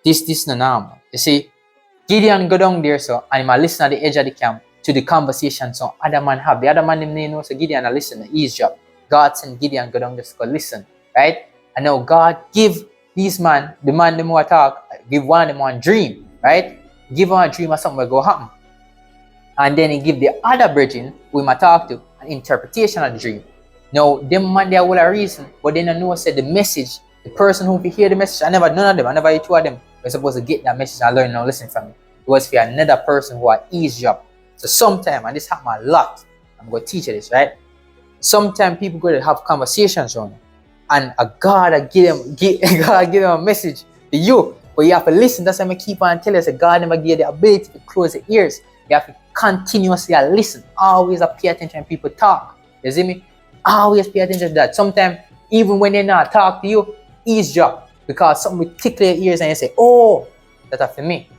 This no normal. You see, Gideon go down there so and him listen at the edge of the camp to the conversation so other man have. The other man him know so Gideon listen to his job. God send Gideon go down just go listen, right? And now God give this man, the man them who talk, give one of them one dream, right? Give him a dream of something will go happen. And then he give the other brethren who him talk to an interpretation of the dream. Now, them man there will a reason, but they don't know said the message, the person who hear the message, none of them, two of them were supposed to get that message and learn and listen from it. It was for another person who are ease job. So sometimes, and this happen a lot, I'm going to teach you this, right? Sometimes people go to have conversations on it, and a God give them a message to you, but you have to listen. That's why I keep on telling you that God never give you the ability to close your ears. You have to continuously listen. Always pay attention when people talk. You see me? Always pay attention to that. Sometimes, even when they not talk to you, ease job. Because something will tickle your ears and you say, oh, that's for me.